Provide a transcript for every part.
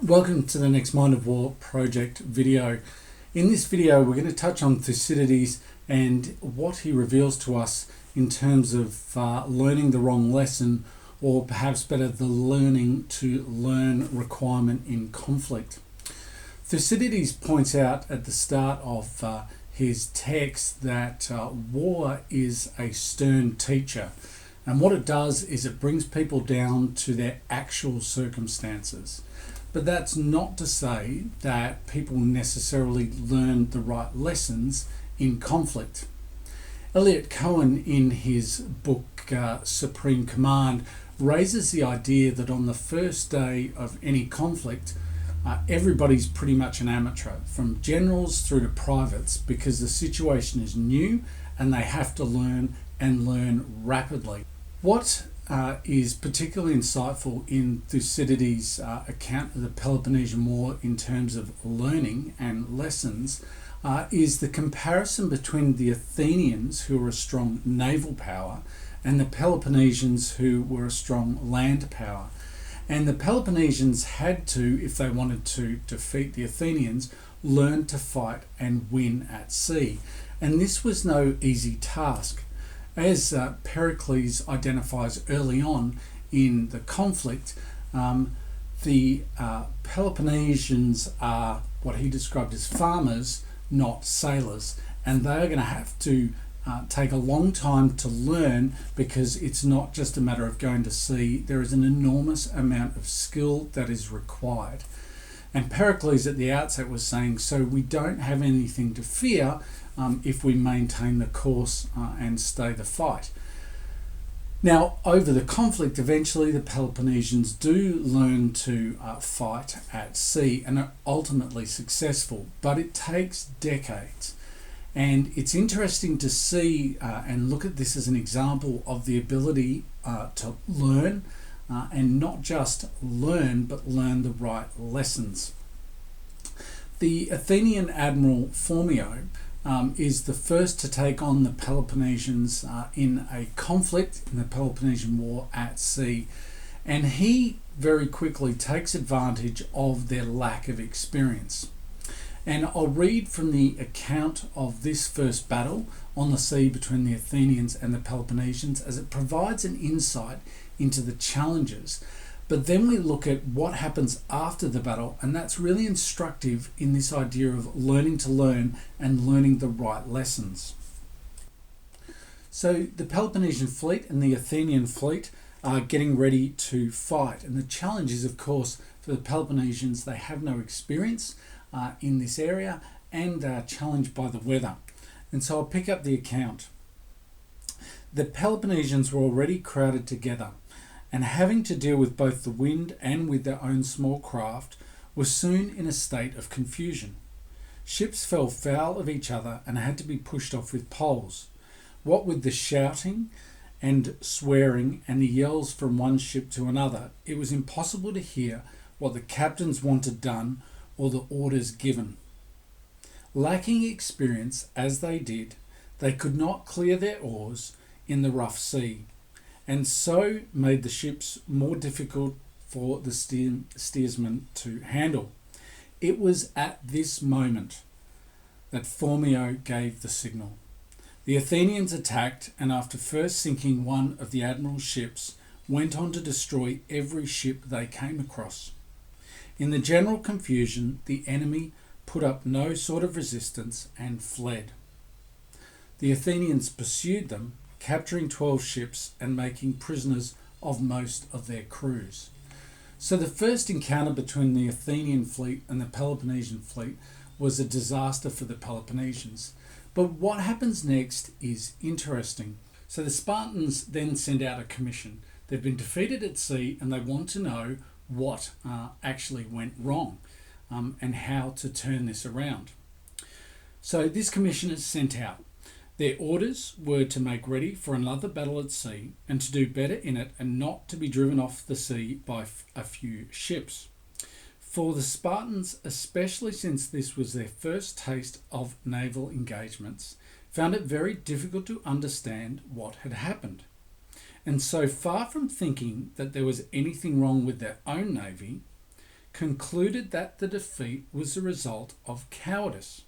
Welcome to the next Mind of War project video. In this video we're going to touch on Thucydides and what he reveals to us in terms of learning the wrong lesson, or perhaps better, the learning to learn requirement in conflict. Thucydides points out at the start of his text that war is a stern teacher, and what it does is it brings people down to their actual circumstances. But that's not to say that people necessarily learn the right lessons in conflict. Eliot Cohen, in his book Supreme Command, raises the idea that on the first day of any conflict, everybody's pretty much an amateur, from generals through to privates, because the situation is new and they have to learn and learn rapidly. What is particularly insightful in Thucydides' account of the Peloponnesian War in terms of learning and lessons is the comparison between the Athenians, who were a strong naval power, and the Peloponnesians, who were a strong land power. And the Peloponnesians had to, if they wanted to defeat the Athenians, learn to fight and win at sea. And this was no easy task. As Pericles identifies early on in the conflict, the Peloponnesians are what he described as farmers, not sailors, and they are going to have to take a long time to learn, because it's not just a matter of going to sea. There is an enormous amount of skill that is required. And Pericles at the outset was saying, so we don't have anything to fear if we maintain the course and stay the fight. Now, over the conflict, eventually the Peloponnesians do learn to fight at sea and are ultimately successful, but it takes decades. And it's interesting to see and look at this as an example of the ability to learn, and not just learn, but learn the right lessons. The Athenian admiral Phormio is the first to take on the Peloponnesians in a conflict in the Peloponnesian War at sea, and he very quickly takes advantage of their lack of experience. And I'll read from the account of this first battle on the sea between the Athenians and the Peloponnesians, as it provides an insight into the challenges. But then we look at what happens after the battle, and that's really instructive in this idea of learning to learn and learning the right lessons. So the Peloponnesian fleet and the Athenian fleet are getting ready to fight, and the challenge is, of course, for the Peloponnesians, they have no experience in this area and are challenged by the weather. And so I'll pick up the account. The Peloponnesians were already crowded together, and having to deal with both the wind and with their own small craft, were soon in a state of confusion. Ships fell foul of each other and had to be pushed off with poles. What with the shouting and swearing and the yells from one ship to another, it was impossible to hear what the captains wanted done or the orders given. Lacking experience as they did, they could not clear their oars in the rough sea, and so made the ships more difficult for the steersmen to handle. It was at this moment that Phormio gave the signal. The Athenians attacked, and after first sinking one of the admiral's ships, went on to destroy every ship they came across. In the general confusion, the enemy put up no sort of resistance and fled. The Athenians pursued them, capturing 12 ships and making prisoners of most of their crews. So the first encounter between the Athenian fleet and the Peloponnesian fleet was a disaster for the Peloponnesians. But what happens next is interesting. So the Spartans then send out a commission. They've been defeated at sea and they want to know what actually went wrong and how to turn this around. So this commission is sent out. Their orders were to make ready for another battle at sea and to do better in it, and not to be driven off the sea by a few ships. For the Spartans, especially since this was their first taste of naval engagements, found it very difficult to understand what had happened. And so far from thinking that there was anything wrong with their own navy, concluded that the defeat was the result of cowardice,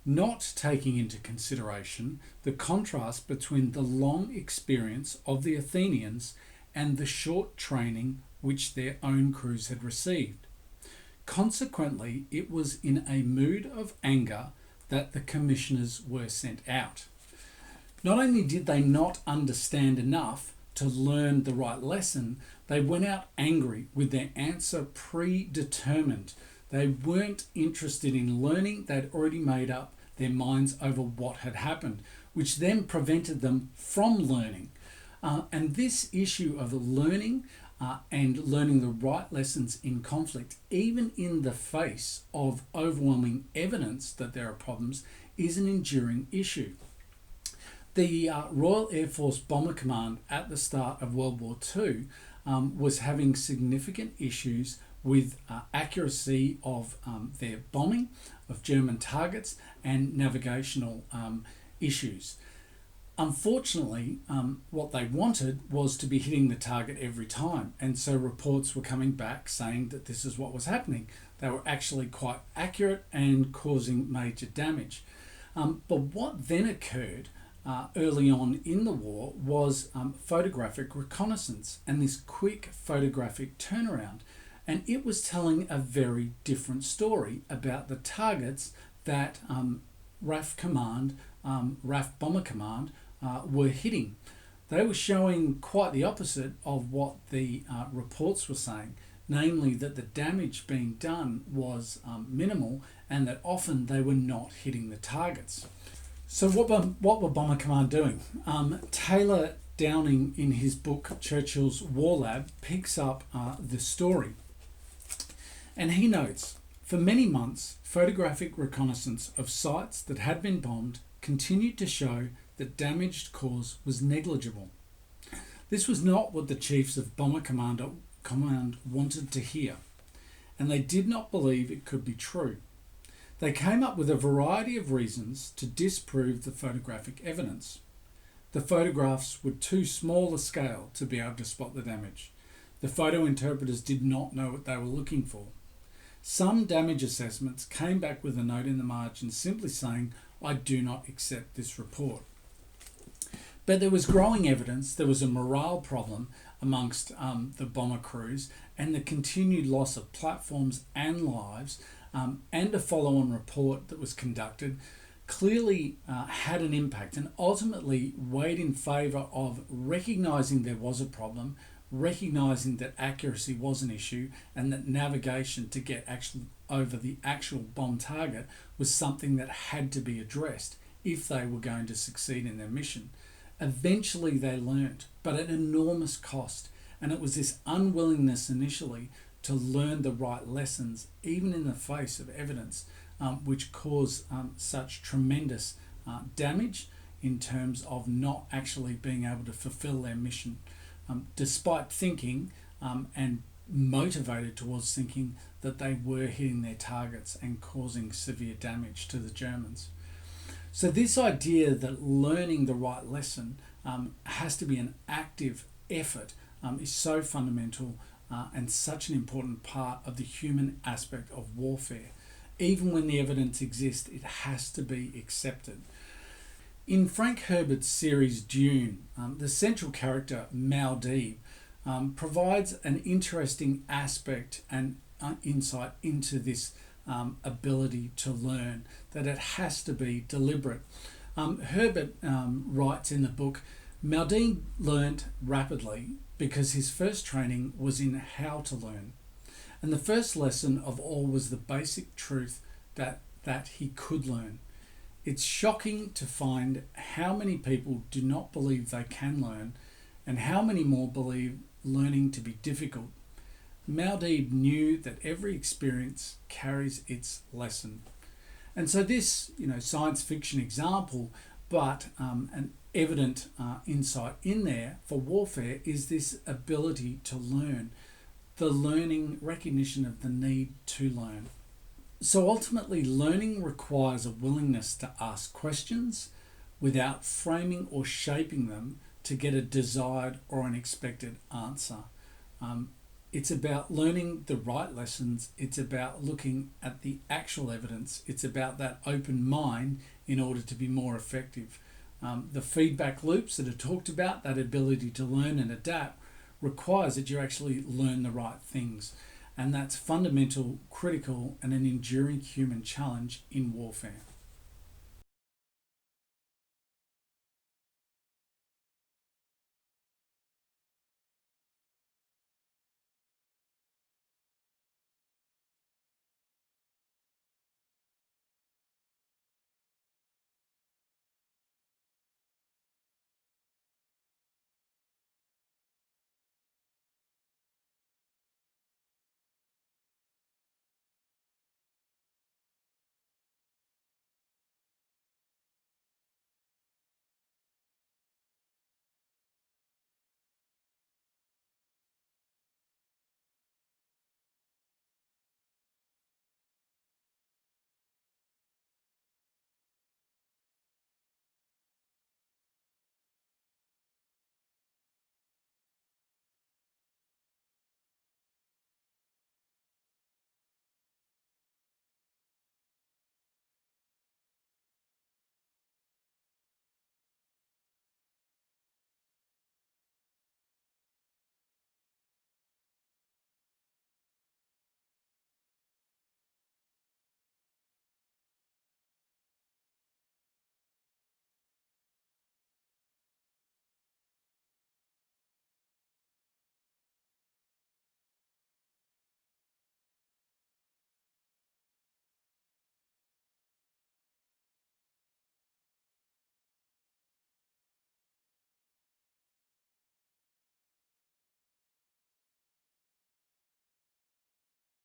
not taking into consideration the contrast between the long experience of the Athenians and the short training which their own crews had received. Consequently, it was in a mood of anger that the commissioners were sent out. Not only did they not understand enough to learn the right lesson, they went out angry with their answer predetermined. They weren't interested in learning, they'd already made up their minds over what had happened, which then prevented them from learning. And this issue of learning and learning the right lessons in conflict, even in the face of overwhelming evidence that there are problems, is an enduring issue. The Royal Air Force Bomber Command at the start of World War II was having significant issues with accuracy of their bombing of German targets and navigational issues. Unfortunately, what they wanted was to be hitting the target every time, and so reports were coming back saying that this is what was happening. They were actually quite accurate and causing major damage. But what then occurred early on in the war was photographic reconnaissance and this quick photographic turnaround. And it was telling a very different story about the targets that RAF Bomber Command were hitting. They were showing quite the opposite of what the reports were saying, namely that the damage being done was minimal and that often they were not hitting the targets. So what were Bomber Command doing? Taylor Downing, in his book Churchill's War Lab, picks up the story. And he notes, for many months, photographic reconnaissance of sites that had been bombed continued to show that damage caused was negligible. This was not what the chiefs of Bomber Command wanted to hear, and they did not believe it could be true. They came up with a variety of reasons to disprove the photographic evidence. The photographs were too small a scale to be able to spot the damage. The photo interpreters did not know what they were looking for. Some damage assessments came back with a note in the margin simply saying, "I do not accept this report." But there was growing evidence there was a morale problem amongst the bomber crews, and the continued loss of platforms and lives and a follow-on report that was conducted clearly had an impact and ultimately weighed in favour of recognising there was a problem, recognising that accuracy was an issue, and that navigation to get over the actual bomb target was something that had to be addressed if they were going to succeed in their mission. Eventually they learned, but at enormous cost, and it was this unwillingness initially to learn the right lessons, even in the face of evidence, which caused such tremendous damage in terms of not actually being able to fulfill their mission, despite thinking and motivated towards thinking that they were hitting their targets and causing severe damage to the Germans. So this idea that learning the right lesson has to be an active effort is so fundamental and such an important part of the human aspect of warfare. Even when the evidence exists, it has to be accepted. In Frank Herbert's series Dune, the central character, Maldive, provides an interesting aspect and insight into this ability to learn, that it has to be deliberate. Herbert writes in the book, Maldive learnt rapidly because his first training was in how to learn. And the first lesson of all was the basic truth that he could learn. It's shocking to find how many people do not believe they can learn and how many more believe learning to be difficult. Maldive knew that every experience carries its lesson. And so this, science fiction example, but an evident insight in there for warfare is this ability to learn, the learning recognition of the need to learn. So ultimately, learning requires a willingness to ask questions without framing or shaping them to get a desired or an expected answer. It's about learning the right lessons. It's about looking at the actual evidence. It's about that open mind in order to be more effective. The feedback loops that are talked about, that ability to learn and adapt, requires that you actually learn the right things. And that's fundamental, critical, and an enduring human challenge in warfare.